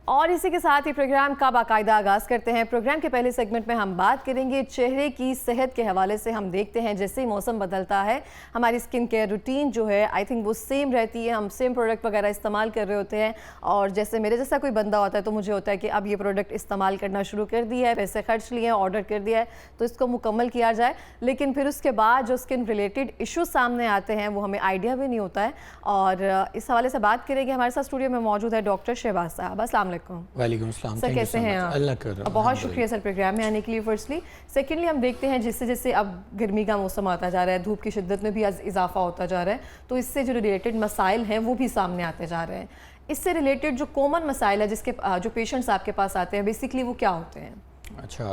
और इसी के साथ ही प्रोग्राम का बाकायदा आगाज़ करते हैं। प्रोग्राम के पहले सेगमेंट में हम बात करेंगे चेहरे की सेहत के हवाले से। हम देखते हैं जैसे ही मौसम बदलता है हमारी स्किन केयर रूटीन जो है आई थिंक वो सेम रहती है, हम सेम प्रोडक्ट वगैरह इस्तेमाल कर रहे होते हैं। और जैसे मेरे जैसा कोई बंदा होता है तो मुझे होता है कि अब ये प्रोडक्ट इस्तेमाल करना शुरू कर दिया है, पैसे खर्च लिए हैं, ऑर्डर कर दिया है तो इसको मुकम्मल किया जाए। लेकिन फिर उसके बाद जो स्किन रिलेटेड इशू सामने आते हैं वो हमें आइडिया भी नहीं होता है। और इस हवाले से बात करेंगे। हमारे साथ स्टूडियो में मौजूद है डॉक्टर शहबाज साहब। अस्सलाम वालेकुम। वालेकुम अस्सलाम। सर कैसे हैं आप? अल्लाह कर। बहुत शुक्रिया सर प्रोग्राम में आने के लिए फर्स्टली। सेकेंडली हम देखते हैं जैसे जैसे अब गर्मी का मौसम आता जा रहा है, धूप की शिद्दत में भी इजाफा होता जा रहा है, तो इससे जो रिलेटेड मसाइल हैं वो भी सामने आते जा रहे हैं। इससे रिलेटेड जो कॉमन मसाइल है जिसके जो पेशेंट्स आपके पास आते हैं बेसिकली वो क्या होते हैं? अच्छा,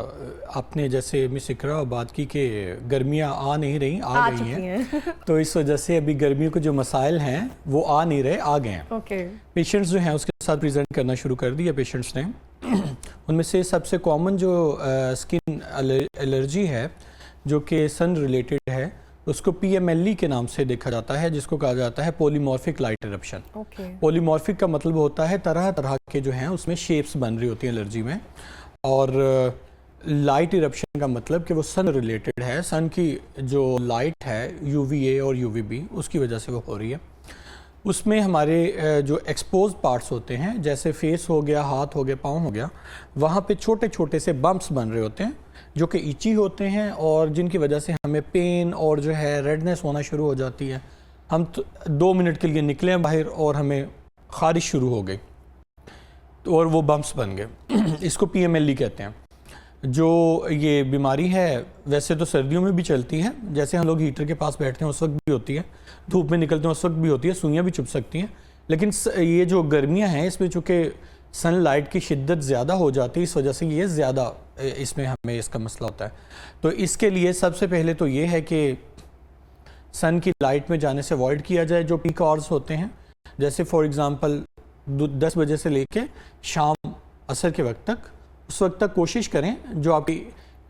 आपने जैसे मिस इकरा बात की कि गर्मियाँ आ नहीं रही, आ गई हैं तो इस वजह से अभी गर्मियों के जो मसाइल हैं वो आ नहीं रहे, आ गए हैं। ओके। पेशेंट्स जो हैं उसके साथ प्रेजेंट करना शुरू कर दिया पेशेंट्स ने। उनमें से सबसे कॉमन जो स्किन एलर्जी है जो कि सन रिलेटेड है उसको PMLE के नाम से देखा जाता है, जिसको कहा जाता है पॉलीमॉर्फिक लाइट इरप्शन। पॉलीमॉर्फिक का मतलब होता है तरह तरह के जो हैं उसमें शेप्स बन रही होती हैं एलर्जी में। और लाइट इरप्शन का मतलब कि वो सन रिलेटेड है, सन की जो लाइट है UVA और UVB उसकी वजह से वो हो रही है। उसमें हमारे जो एक्सपोज पार्ट्स होते हैं जैसे फेस हो गया, हाथ हो गया, पाँव हो गया, वहाँ पे छोटे छोटे से बम्प्स बन रहे होते हैं जो कि इची होते हैं और जिनकी वजह से हमें पेन और जो है रेडनेस होना शुरू हो जाती है। हम तो 2 मिनट के लिए निकले बाहर और हमें खारिश शुरू हो गई और वो बम्प्स बन गए। इसको PMLE कहते हैं। जो ये बीमारी है वैसे तो सर्दियों में भी चलती है, जैसे हम लोग हीटर के पास बैठते हैं उस वक्त भी होती है, धूप में निकलते हैं उस वक्त भी होती है, सुइयाँ भी चुभ सकती हैं। लेकिन ये जो गर्मियाँ हैं इसमें चूँकि सनलाइट की शिद्दत ज़्यादा हो जाती है इस वजह से ये ज़्यादा इसमें हमें इसका मसला होता है। तो इसके लिए सबसे पहले तो ये है कि सन की लाइट में जाने से अवॉइड किया जाए। जो पीक आवर्स होते हैं जैसे फॉर एग्ज़ाम्पल 10 बजे से लेके शाम असर के वक्त तक, उस वक्त तक कोशिश करें जो आपकी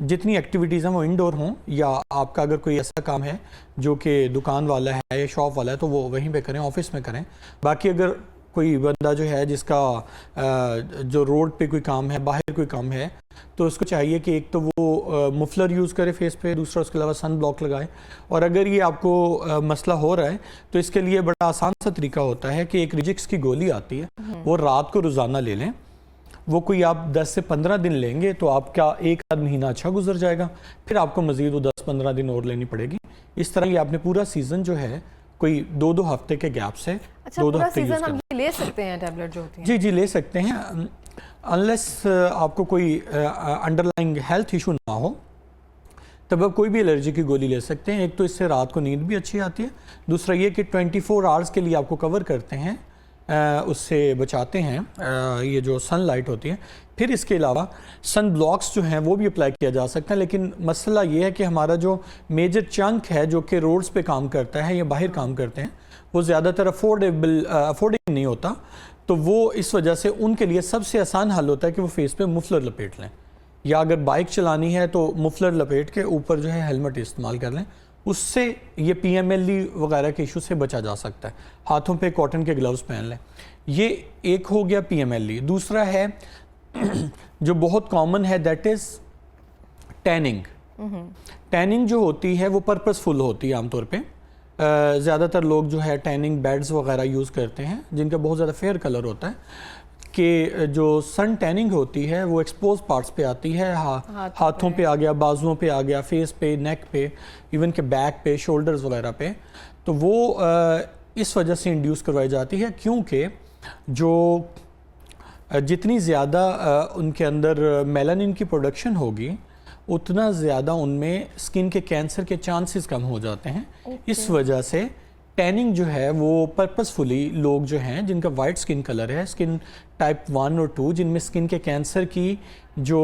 जितनी एक्टिविटीज़ हैं वो इंडोर हों, या आपका अगर कोई ऐसा काम है जो कि दुकान वाला है या शॉप वाला है तो वो वहीं पे करें, ऑफिस में करें। बाकी अगर कोई बंदा जो है जिसका जो रोड पे कोई काम है, बाहर कोई काम है, तो उसको चाहिए कि एक तो वो मुफलर यूज़ करे फेस पे, दूसरा उसके अलावा सन ब्लॉक लगाए। और अगर ये आपको मसला हो रहा है तो इसके लिए बड़ा आसान सा तरीका होता है कि एक रिजिक्स की गोली आती है, वो रात को रोज़ाना ले लें। वो कोई आप 10 से 15 दिन लेंगे तो आपका 1 आध महीना अच्छा गुजर जाएगा, फिर आपको मज़ीद वो 10-15 दिन और लेनी पड़ेगी। इस तरह ये आपने पूरा सीज़न जो है कोई 2-2 हफ्ते के गैप से अच्छा, 2-2 हफ्ते सीजन हम ले सकते हैं टैबलेट जो होती है? जी ले सकते हैं, अनलेस आपको कोई अंडरलाइंग हेल्थ इशू ना हो तब आप कोई भी एलर्जी की गोली ले सकते हैं। एक तो इससे रात को नींद भी अच्छी आती है, दूसरा ये कि 24 आवर्स के लिए आपको कवर करते हैं, उससे बचाते हैं ये जो सनलाइट होती है। फिर इसके अलावा सन ब्लॉक्स जो हैं वो भी अप्लाई किया जा सकता है। लेकिन मसला ये है कि हमारा जो मेजर चंक है जो कि रोड्स पे काम करता है या बाहर काम करते हैं वो ज़्यादातर अफोर्डिंग नहीं होता, तो वो इस वजह से उनके लिए सबसे आसान हल होता है कि वो फेस पे मुफलर लपेट लें, या अगर बाइक चलानी है तो मुफलर लपेट के ऊपर जो है हेलमेट इस्तेमाल कर लें। उससे ये PMLE वगैरह के इशू से बचा जा सकता है। हाथों पे कॉटन के ग्लव्स पहन लें। ये एक हो गया PMLE। दूसरा है जो बहुत कॉमन है दैट इज़ टैनिंग। टैनिंग जो होती है वो पर्पसफुल होती है आमतौर पे। ज़्यादातर लोग जो है टैनिंग बेड्स वगैरह यूज़ करते हैं जिनका बहुत ज़्यादा फेयर कलर होता है कि जो सन टैनिंग होती है वो एक्सपोज पार्ट्स पे आती है, हाथों पे आ गया, बाजुओं पे आ गया, फेस पे, नेक पे, इवन के बैक पे, शोल्डर्स वगैरह पे। तो वो इस वजह से इंड्यूस करवाई जाती है क्योंकि जो जितनी ज़्यादा उनके अंदर मेलानिन की प्रोडक्शन होगी उतना ज़्यादा उनमें स्किन के कैंसर के चांसेस कम हो जाते हैं। इस वजह से टैनिंग जो है वो पर्पसफुली लोग जो हैं जिनका वाइट स्किन कलर है, स्किन टाइप 1 और 2, जिनमें स्किन के कैंसर की जो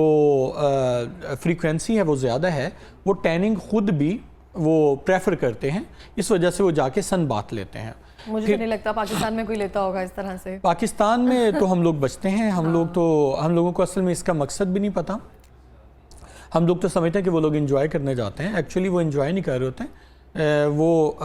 फ्रीक्वेंसी है वो ज़्यादा है, वो टैनिंग खुद भी वो प्रेफर करते हैं। इस वजह से वो जाके सन बात लेते हैं। मुझे तो नहीं लगता पाकिस्तान में कोई लेता होगा इस तरह से। पाकिस्तान में तो हम लोग बचते हैं, हम लोगों को असल में इसका मकसद भी नहीं पता। हम लोग तो समझते हैं कि वो लोग इंजॉय करने जाते हैं, एक्चुअली वो इंजॉय नहीं कर रहे होते हैं। वो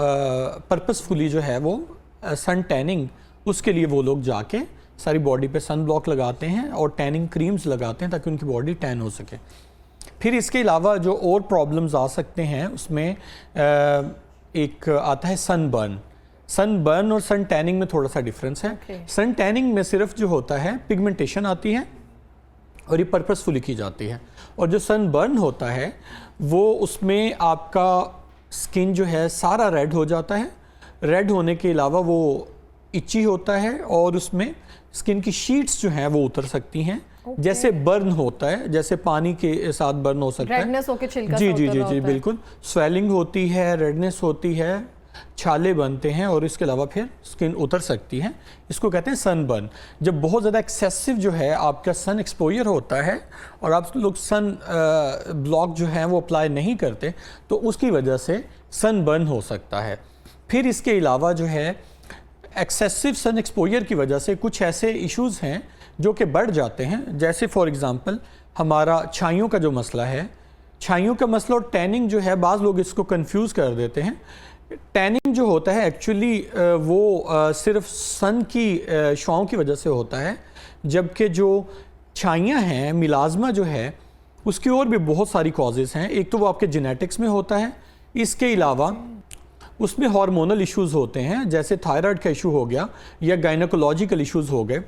पर्पसफुली जो है वो सन टैनिंग उसके लिए वो लोग जाके सारी बॉडी पे सन ब्लॉक लगाते हैं और टैनिंग क्रीम्स लगाते हैं ताकि उनकी बॉडी टैन हो सके। फिर इसके अलावा जो और प्रॉब्लम्स आ सकते हैं उसमें एक आता है सनबर्न। सनबर्न और सन टैनिंग में थोड़ा सा डिफरेंस है। सन टैनिंग में सिर्फ जो होता है पिगमेंटेशन आती है और ये पर्पसफुली की जाती है, और जो सनबर्न होता है वो उसमें आपका स्किन जो है सारा रेड हो जाता है। रेड होने के अलावा वो इची होता है और उसमें स्किन की शीट्स जो हैं वो उतर सकती हैं। जैसे बर्न होता है, जैसे पानी के साथ बर्न हो सकता है, रेडनेस होके छिलका जी सा जी उतर जी रहा जी होता है। बिल्कुल। स्वेलिंग होती है, रेडनेस होती है, छाले बनते हैं और इसके अलावा फिर स्किन उतर सकती है। इसको कहते हैं सनबर्न। जब बहुत ज़्यादा एक्सेसिव जो है आपका सन एक्सपोजर होता है और आप लोग सन ब्लॉक जो है वो अप्लाई नहीं करते तो उसकी वजह से सनबर्न हो सकता है। फिर इसके अलावा जो है एक्सेसिव सन एक्सपोजर की वजह से कुछ ऐसे इश्यूज़ हैं जो कि बढ़ जाते हैं। जैसे फॉर एग्ज़ाम्पल हमारा छाइयों का जो मसला है, छाइयों का मसला और टैनिंग जो है, बाज़ लोग इसको कंफ्यूज कर देते हैं। टैनिंग जो होता है एक्चुअली वो सिर्फ सन की शुआओं की वजह से होता है, जबकि जो छाइयाँ हैं, मिलाजमा जो है, उसकी और भी बहुत सारी कॉजेज़ हैं। एक तो वो आपके जेनेटिक्स में होता है, इसके अलावा उसमें हार्मोनल इश्यूज़ होते हैं, जैसे थायराइड का इशू हो गया या गायनोकोलॉजिकल इश्यूज़ हो गए,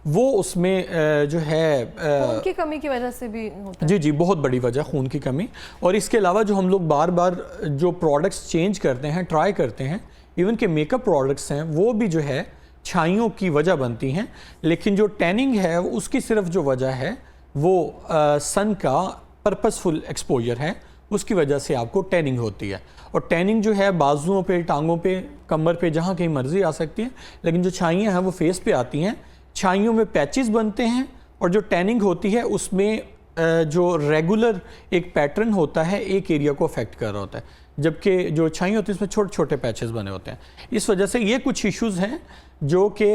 वो उसमें जो है खून की कमी की वजह से भी होता है। जी जी, बहुत बड़ी वजह खून की कमी। और इसके अलावा जो हम लोग बार बार जो प्रोडक्ट्स चेंज करते हैं, ट्राई करते हैं, इवन के मेकअप प्रोडक्ट्स हैं, वो भी जो है छाइयों की वजह बनती हैं। लेकिन जो टैनिंग है उसकी सिर्फ जो वजह है वो सन का पर्पसफुल एक्सपोजर है, उसकी वजह से आपको टैनिंग होती है। और टैनिंग जो है बाजुओं पे, टांगों पे, कमर पे, जहाँ कहीं मर्जी आ सकती है, लेकिन जो छाइयाँ हैं वो फेस पे आती हैं। छाइयों में पैचेस बनते हैं और जो टैनिंग होती है उसमें जो रेगुलर एक पैटर्न होता है एक एरिया को अफेक्ट कर रहा होता है, जबकि जो छाई होती है उसमें छोटे छोटे पैचेस बने होते हैं। इस वजह से ये कुछ इश्यूज़ हैं जो कि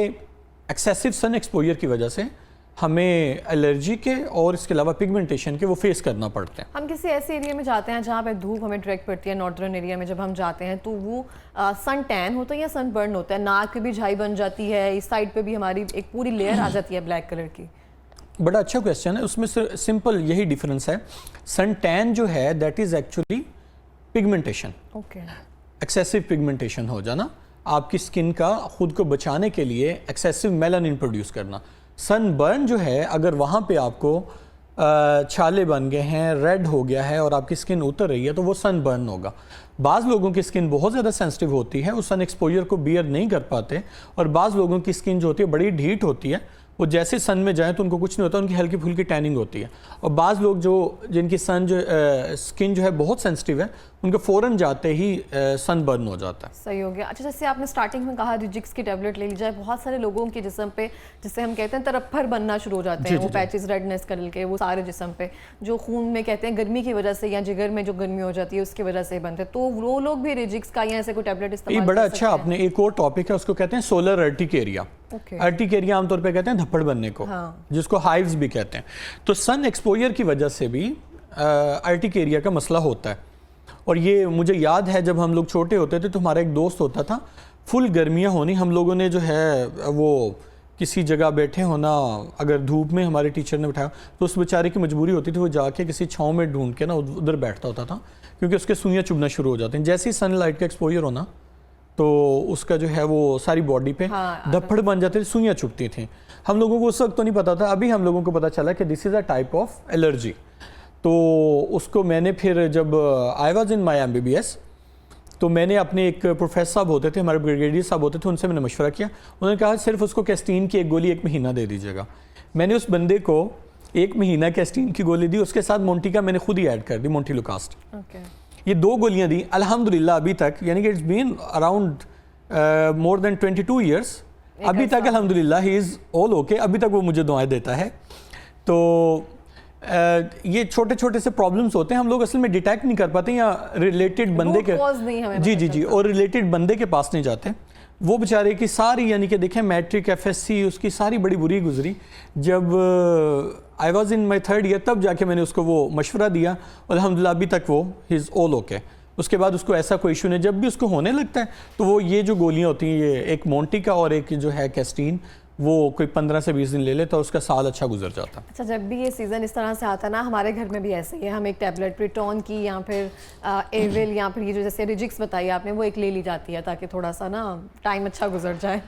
एक्सेसिव सन एक्सपोजर की वजह से हमें एलर्जी के और इसके अलावा पिगमेंटेशन के वो फेस करना पड़ते हैं। हम किसी ऐसे एरिया में जाते हैं जहाँ पे धूप हमें डायरेक्ट पड़ती है, नॉर्दर्न एरिया में जब हम जाते हैं तो वो सन टैन होता है या सन बर्न होता है, नाक पे भी झाई बन जाती है, इस साइड पे भी हमारी एक पूरी लेयर आ जाती है ब्लैक कलर की। बड़ा अच्छा क्वेश्चन है। उसमें सिंपल यही डिफरेंस है। सन टैन जो है that is actually pigmentation, excessive pigmentation हो जाना, आपकी स्किन का खुद को बचाने के लिए एक्सेसिव मेलानिन प्रोड्यूस करना। सनबर्न जो है, अगर वहाँ पे आपको छाले बन गए हैं, रेड हो गया है और आपकी स्किन उतर रही है तो वो सनबर्न होगा। बाज़ लोगों की स्किन बहुत ज़्यादा सेंसिटिव होती है, उस सन एक्सपोजर को बियर नहीं कर पाते, और बाज़ लोगों की स्किन जो होती है बड़ी ढीठ होती है, वो जैसे सन में जाए तो उनको कुछ नहीं होता, उनकी हल्की फुल्की टैनिंग होती है। और बाज़ लोग जो जिनकी स्किन जो है बहुत सेंसिटिव है, उनको फ़ौरन जाते ही सनबर्न हो जाता है। सही हो गया। अच्छा, जैसे आपने स्टार्टिंग में कहा रिजिक्स की टैबलेट ले ली जाए, बहुत सारे लोगों के जिस्म पे, जिससे हम कहते हैं तरफ्फर बनना शुरू हो जाते हैं, वो पैचेस, रेडनेस कर के, वो सारे जिस्म पे जो खून में कहते हैं गर्मी की वजह से या जिगर में जो गर्मी हो जाती है उसकी वजह से बनते हैं, तो वो लोग भी रिजिक्स का या ऐसे कोई टैबलेट इस्तेमाल ये बड़ा अच्छा आपने एक और टॉपिक है, उसको कहते हैं सोलर अर्टिकेरिया। अर्टिकेरिया आमतौर पे कहते हैं धप्पड़ बनने को, जिसको हाइव्स भी कहते हैं। तो सन एक्सपोजर की वजह से भी अर्टिकेरिया का मसला होता है। और ये मुझे याद है जब हम लोग छोटे होते थे तो हमारा एक दोस्त होता था, फुल गर्मियाँ होनी, हम लोगों ने जो है वो किसी जगह बैठे होना, अगर धूप में हमारे टीचर ने बिठाया तो उस बेचारे की मजबूरी होती थी वो जाके किसी छाँव में ढूंढ के ना उधर बैठता होता था, क्योंकि उसके सुइयाँ चुभना शुरू हो जाती हैं। जैसे ही सनलाइट का एक्सपोजर होना तो उसका जो है वो सारी बॉडी पे धप्पड़ बन जाते थे, सुइयाँ चुभती थी। हम लोगों को उस वक्त तो नहीं पता था, अभी हम लोगों को पता चला कि this is a type of allergy. तो उसको मैंने फिर जब I was in my MBBS तो मैंने अपने एक प्रोफेसर साहब होते थे, हमारे ब्रिगेडियर साहब होते थे, उनसे मैंने मशवरा किया। उन्होंने कहा सिर्फ उसको कैस्टीन की एक गोली 1 महीना दे दीजिएगा। मैंने उस बंदे को 1 महीना कैस्टीन की गोली दी, उसके साथ मोंटी का मैंने खुद ही ऐड कर दी, मोंटिलोकास्ट। ये 2 गोलियां दी, अल्हम्दुलिल्लाह अभी तक, यानी कि it's been around more than 22 years, अभी तक अल्हम्दुलिल्लाह ही इज़ ऑल ओके, अभी तक वो मुझे दुआएं देता है। तो ये छोटे छोटे से प्रॉब्लम्स होते हैं, हम लोग असल में डिटेक्ट नहीं कर पाते या रिलेटेड बंदे के जी और रिलेटेड बंदे के पास नहीं जाते। वो बेचारे की सारी, यानी कि देखें मैट्रिक, FSC, उसकी सारी बड़ी बुरी गुजरी। जब I was in my 3rd year तब जाके मैंने उसको वो मशवरा दिया, अल्हम्दुलिल्लाह अभी तक वो ही इज़ ऑल ओके। उसके बाद उसको ऐसा कोई इशू नहीं। जब भी उसको होने लगता है तो वो ये जो गोलियां होती हैं, ये एक मोंटी का और एक जो है कैस्टीन, वो कोई 15 से 20 दिन ले ले तो उसका साल अच्छा गुजर जाता। अच्छा, जब भी ये सीज़न इस तरह से आता है ना, हमारे घर में भी ऐसे ही है, हम एक टैबलेट प्रिटॉन की या फिर एविल या फिर ये जो जैसे रिजिक्स बताई आपने, वो एक ले ली जाती है ताकि थोड़ा सा ना टाइम अच्छा गुजर जाए।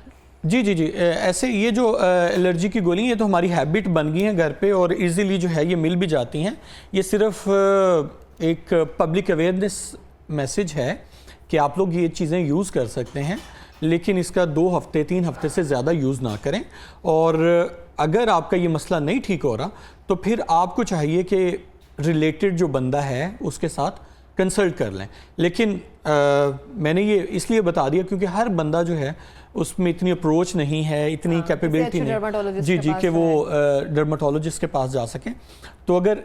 जी जी जी, ऐसे ये जो एलर्जी की गोली, ये तो हमारी हैबिट बन गई है घर पे और इजीली जो है ये मिल भी जाती हैं। ये सिर्फ एक पब्लिक अवेयरनेस मैसेज है कि आप लोग ये चीज़ें यूज़ कर सकते हैं, लेकिन इसका 2 हफ्ते 3 हफ्ते से ज़्यादा यूज़ ना करें। और अगर आपका ये मसला नहीं ठीक हो रहा तो फिर आपको चाहिए कि रिलेटेड जो बंदा है उसके साथ कंसल्ट कर लें। लेकिन मैंने ये इसलिए बता दिया क्योंकि हर बंदा जो है उसमें इतनी अप्रोच नहीं है, इतनी कैपेबिलिटी नहीं, जी जी, कि वो डर्माटोलॉजिस्ट के पास जा सकें। तो अगर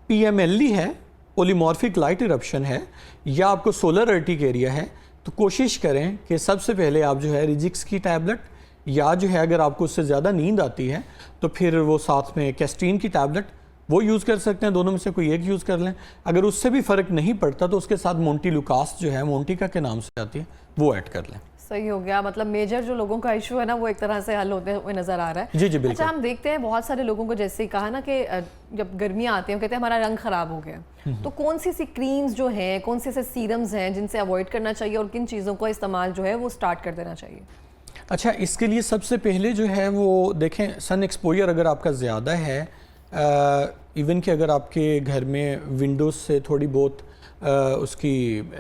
PMLE है, पोलीमॉर्फिक लाइट इरप्शन है, या आपको सोलर अर्टिकेरिया है, तो कोशिश करें कि सबसे पहले आप जो है रिजिक्स की टैबलेट, या जो है अगर आपको उससे ज़्यादा नींद आती है तो फिर वो साथ में कैस्टीन की टैबलेट वो यूज़ कर सकते हैं, दोनों में से कोई एक यूज़ कर लें। अगर उससे भी फ़र्क नहीं पड़ता तो उसके साथ मोंटीलुकास जो है, मोंटिका के नाम से आती है, वो ऐड कर लें। सही हो गया, मतलब मेजर जो लोगों का इशू है ना वो एक तरह से हल होते हुए नजर आ रहा है। जी जी बिल्कुल। अच्छा, हम देखते हैं बहुत सारे लोगों को, जैसे कहा ना कि जब गर्मियाँ आती हैं कहते हैं हमारा रंग ख़राब हो गया, तो कौन सी सी क्रीम्स जो हैं, कौन से ऐसे सीरम्स हैं जिनसे अवॉइड करना चाहिए और किन चीज़ों का इस्तेमाल जो है वो स्टार्ट कर देना चाहिए? अच्छा, इसके लिए सबसे पहले जो है वो देखें, सन एक्सपोजर अगर आपका ज़्यादा है, इवन कि अगर आपके घर में विंडोज़ से थोड़ी बहुत उसकी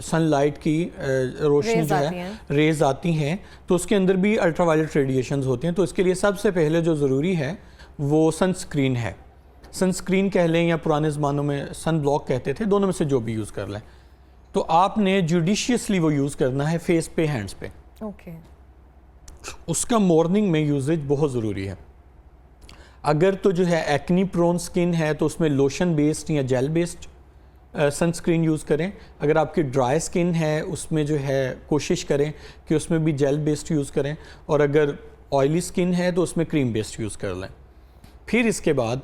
सनलाइट की रोशनी जो है, रेज आती हैं, तो उसके अंदर भी अल्ट्रावायलेट रेडिएशंस होते हैं। तो इसके लिए सबसे पहले जो ज़रूरी है वो सनस्क्रीन है। सनस्क्रीन कह लें या पुराने ज़मानों में सन ब्लॉक कहते थे, दोनों में से जो भी यूज़ कर लें। तो आपने जुडिशियसली वो यूज़ करना है फेस पे, हैंड्स पे। ओके। उसका मॉर्निंग में यूजेज बहुत ज़रूरी है। अगर तो जो है एक्नी प्रोन स्किन है तो उसमें लोशन बेस्ड या जेल बेस्ड सनस्क्रीन यूज़ करें। अगर आपकी ड्राई स्किन है उसमें जो है कोशिश करें कि उसमें भी जेल बेस्ड यूज़ करें, और अगर ऑयली स्किन है तो उसमें क्रीम बेस्ड यूज़ कर लें। फिर इसके बाद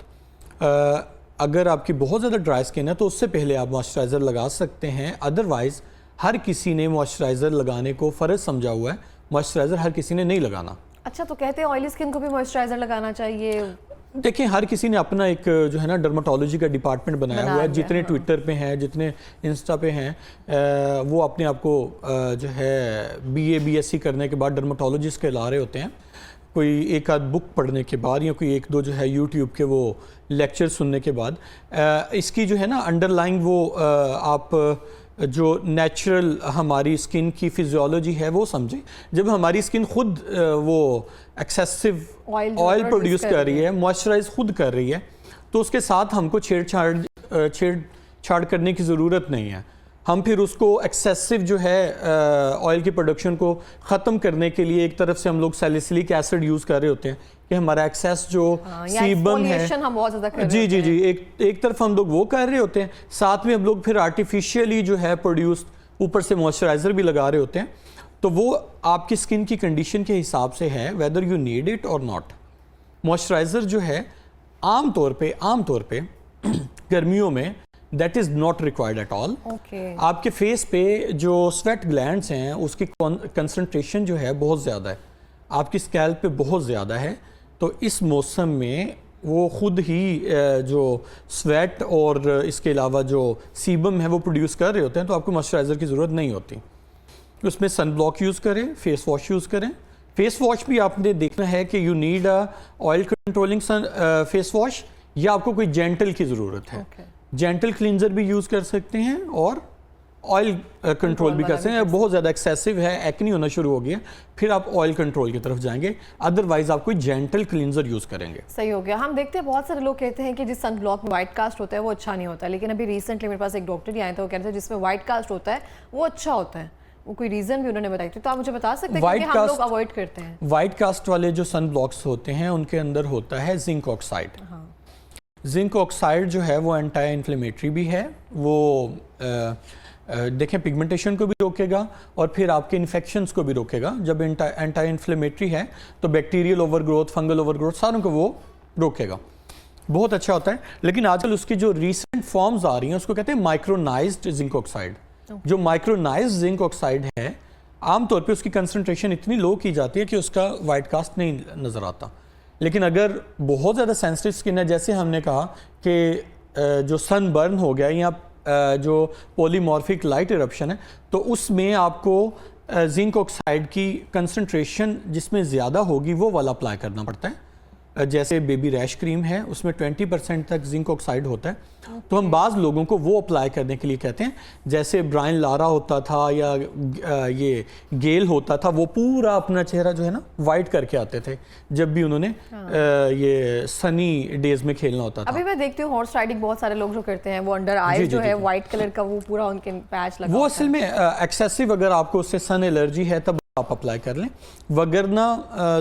अगर आपकी बहुत ज़्यादा ड्राई स्किन है तो उससे पहले आप मॉइस्चराइज़र लगा सकते हैं। अदरवाइज़ हर किसी ने मॉइस्चराइज़र लगाने को फ़र्ज समझा हुआ है, मॉइस्चराइज़र हर किसी ने नहीं लगाना। अच्छा, तो कहते हैं ऑयली स्किन को भी मॉइस्चराइज़र लगाना चाहिए? देखिए, हर किसी ने अपना एक जो है ना डर्माटोलॉजी का डिपार्टमेंट बनाया हुआ है। जितने ट्विटर पे हैं, जितने इंस्टा पे हैं, वो अपने आप को जो है BA BSc करने के बाद डर्माटोलॉजिस्ट कहला रहे होते हैं। कोई एक आध बुक पढ़ने के बाद या कोई एक दो जो है यूट्यूब के वो लेक्चर सुनने के बाद इसकी जो है ना अंडरलाइंग वो आप जो नेचुरल हमारी स्किन की फिजियोलॉजी है वो समझें। जब हमारी स्किन खुद वो एक्सेसिव ऑयल प्रोड्यूस कर रही है, मॉइस्चराइज खुद कर रही है, तो उसके साथ हमको छेड़छाड़ करने की ज़रूरत नहीं है। हम फिर उसको एक्सेसिव जो है ऑयल की प्रोडक्शन को ख़त्म करने के लिए एक तरफ से हम लोग सैलिसिलिक एसिड यूज़ कर रहे होते हैं कि हमारा एक्सेस जो सीबम है, हम बहुत ज़्यादा कर जी जी जी, एक तरफ हम लोग वो कर रहे होते हैं, साथ में हम लोग फिर आर्टिफिशियली जो है प्रोड्यूस ऊपर से मॉइस्चराइज़र भी लगा रहे होते हैं। तो वो आपकी स्किन की कंडीशन के हिसाब से है, वेदर यू नीड इट और नॉट। मॉइस्चराइज़र जो है आम तौर पे गर्मियों में that is not required at all. आपके फेस पे जो स्वेट ग्लैंड्स हैं उसकी कंसंट्रेशन जो है बहुत ज़्यादा है, आपकी स्कैल्प पे बहुत ज़्यादा है। तो इस मौसम में वो खुद ही जो स्वेट और इसके अलावा जो सीबम है वो प्रोड्यूस कर रहे होते हैं, तो आपको मॉइस्चराइज़र की ज़रूरत नहीं होती। उसमें सन ब्लॉक यूज़ करें, फेस वॉश यूज़ करें। फेस वॉश भी आपने देखना है कि you need a oil controlling face wash या आपको कोई जेंटल की ज़रूरत है। जेंटल क्लींजर भी यूज़ कर सकते हैं और ऑयल कंट्रोल भी कर सकते हैं। बहुत ज़्यादा एक्सेसिव है, एक्नी होना शुरू हो गया, फिर आप ऑयल कंट्रोल की तरफ जाएंगे, अदरवाइज आप कोई जेंटल क्लींजर यूज़ करेंगे। सही हो गया। हम देखते हैं बहुत सारे लोग कहते हैं कि जिस सन ब्लॉक में व्हाइट कास्ट होता है वो अच्छा नहीं होता, लेकिन अभी रिसेंटली मेरे पास एक डॉक्टर ही आए थे, वो कह रहे थे जिसमें व्हाइट कास्ट होता है वो अच्छा होता है। वो कोई रीज़न भी उन्होंने बताई थी, तो आप मुझे बता सकते हैं कि हम लोग अवॉइड करते हैं? व्हाइट कास्ट वाले जो सन ब्लॉक्स होते हैं उनके अंदर होता है जिंक ऑक्साइड। जिंक ऑक्साइड जो है वो एंटी इन्फ्लेमेटरी भी है, वो देखें पिगमेंटेशन को भी रोकेगा और फिर आपके इन्फेक्शंस को भी रोकेगा। जब एंटी इन्फ्लेमेटरी है तो बैक्टीरियल ओवरग्रोथ, फंगल ओवरग्रोथ, सारों को वो रोकेगा, बहुत अच्छा होता है। लेकिन आजकल उसकी जो रीसेंट फॉर्म्स आ रही हैं उसको कहते हैं माइक्रोनाइज्ड जिंक ऑक्साइड। जो माइक्रोनाइज्ड जिंक ऑक्साइड है आमतौर पे उसकी कंसंट्रेशन इतनी लो की जाती है कि उसका वाइट कास्ट नहीं नज़र आता। लेकिन अगर बहुत ज़्यादा सेंसिटिव स्किन है, जैसे हमने कहा कि जो सन बर्न हो गया या जो पॉलीमॉर्फिक लाइट इरप्शन है, तो उसमें आपको जिंक ऑक्साइड की कंसंट्रेशन जिसमें ज़्यादा होगी वो वाला अप्लाई करना पड़ता है। जैसे बेबी रैश क्रीम है, उसमें 20% तक जिंक ऑक्साइड होता है। तो हम बाज़ लोगों को वो अप्लाई करने के लिए कहते हैं, जैसे ब्रायन लारा होता था या ये गेल होता था, वो पूरा अपना चेहरा जो है ना वाइट करके आते थे जब भी उन्होंने ये सनी डेज में खेलना होता था। अभी मैं देखती हूँ हॉर्स राइडिंग बहुत सारे लोग जो करते हैं, वो अंडर आई जो है वाइट कलर का वो पूरा उनके पैच लगा, वो असल में एक्सेसिव अगर आपको उससे सन एलर्जी है तब आप अप्लाई कर लें, वगरना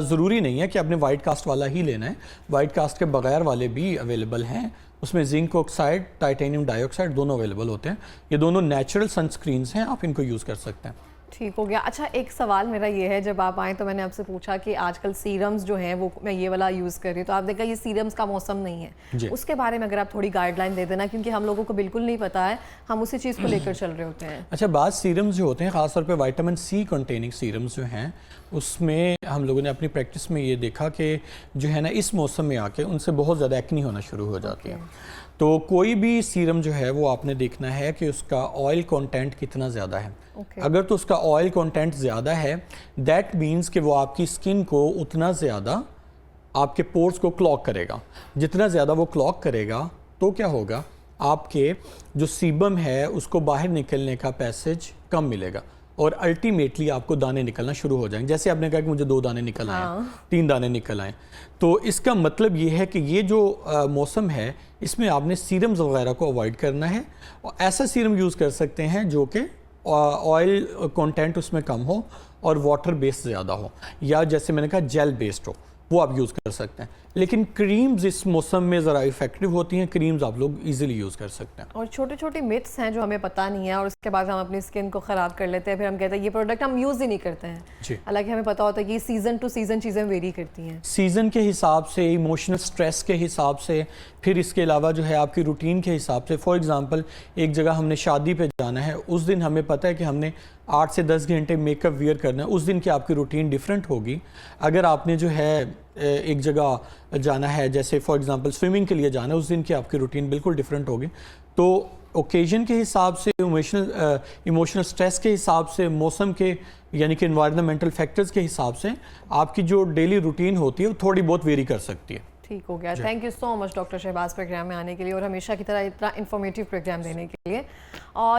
ज़रूरी नहीं है कि आपने वाइट कास्ट वाला ही लेना है। वाइट कास्ट के बगैर वाले भी अवेलेबल हैं, उसमें जिंक ऑक्साइड, टाइटेनियम डाइऑक्साइड दोनों अवेलेबल होते हैं। ये दोनों नेचुरल सनस्क्रीन्स हैं, आप इनको यूज़ कर सकते हैं। ठीक हो गया। अच्छा, एक सवाल मेरा ये है, जब आप आए तो मैंने आपसे पूछा कि आजकल सीरम्स जो हैं वो मैं ये वाला यूज़ कर रही हूँ, तो आप देखा ये सीरम्स का मौसम नहीं है, उसके बारे में अगर आप थोड़ी गाइडलाइन दे देना, क्योंकि हम लोगों को बिल्कुल नहीं पता है, हम उसी चीज़ को लेकर चल रहे होते हैं। अच्छा, बाद सीरम्स जो होते हैं ख़ासतौर पे विटामिन सी कंटेनिंग सीरम्स जो हैं, उसमें हम लोगों ने अपनी प्रैक्टिस में ये देखा कि जो है ना इस मौसम में आके उनसे बहुत ज़्यादा एक्नी होना शुरू हो जाती है। तो कोई भी सीरम जो है वो आपने देखना है कि उसका ऑयल कंटेंट कितना ज़्यादा है। अगर तो उसका ऑयल कंटेंट ज़्यादा है, दैट मीन्स कि वो आपकी स्किन को उतना ज़्यादा आपके पोर्स को क्लॉग करेगा। जितना ज़्यादा वो क्लॉग करेगा तो क्या होगा, आपके जो सीबम है उसको बाहर निकलने का पैसेज कम मिलेगा और अल्टीमेटली आपको दाने निकलना शुरू हो जाएंगे। जैसे आपने कहा कि मुझे 2 दाने निकल आए, 3 दाने निकल आए, तो इसका मतलब ये है कि ये जो मौसम है इसमें आपने सीरम्स वगैरह को अवॉइड करना है और ऐसा सीरम यूज़ कर सकते हैं जो कि ऑयल कंटेंट उसमें कम हो और वाटर बेस्ड ज़्यादा हो, या जैसे मैंने कहा जेल बेस्ड हो, वो आप यूज़ कर सकते हैं। लेकिन क्रीम्स इस मौसम में ज़रा इफेक्टिव होती हैं, क्रीम्स आप लोग इजीली यूज़ कर सकते हैं। और छोटे छोटे मिथ्स हैं जो हमें पता नहीं है और उसके बाद हम अपनी स्किन को ख़राब कर लेते हैं, फिर हम कहते हैं ये प्रोडक्ट हम यूज़ ही नहीं करते हैं, हालांकि हमें पता होता है कि सीज़न टू सीज़न चीज़ें वेरी करती हैं, सीज़न के हिसाब से, इमोशनल स्ट्रेस के हिसाब से, फिर इसके अलावा जो है आपकी रूटीन के हिसाब से। फॉर एग्ज़ाम्पल, एक जगह हमने शादी पे जाना है, उस दिन हमें पता है कि हमने 8 से 10 घंटे मेकअप वियर करना है, उस दिन की आपकी रूटीन डिफरेंट होगी। अगर आपने जो है एक जगह जाना है, जैसे फॉर एग्ज़ाम्पल स्विमिंग के लिए जाना है, उस दिन की आपकी रूटीन बिल्कुल डिफरेंट होगी। तो ओकेजन के हिसाब से, इमोशनल स्ट्रेस के हिसाब से, मौसम के यानी कि एनवायरनमेंटल फैक्टर्स के हिसाब से आपकी जो डेली रूटीन होती है वो थोड़ी बहुत वेरी कर सकती है। ठीक हो गया। Thank you so much doctor Shahbaz programme में आने के लिए और हमेशा की तरह इतना इन्फॉर्मेटिव प्रोग्राम देने के लिए। और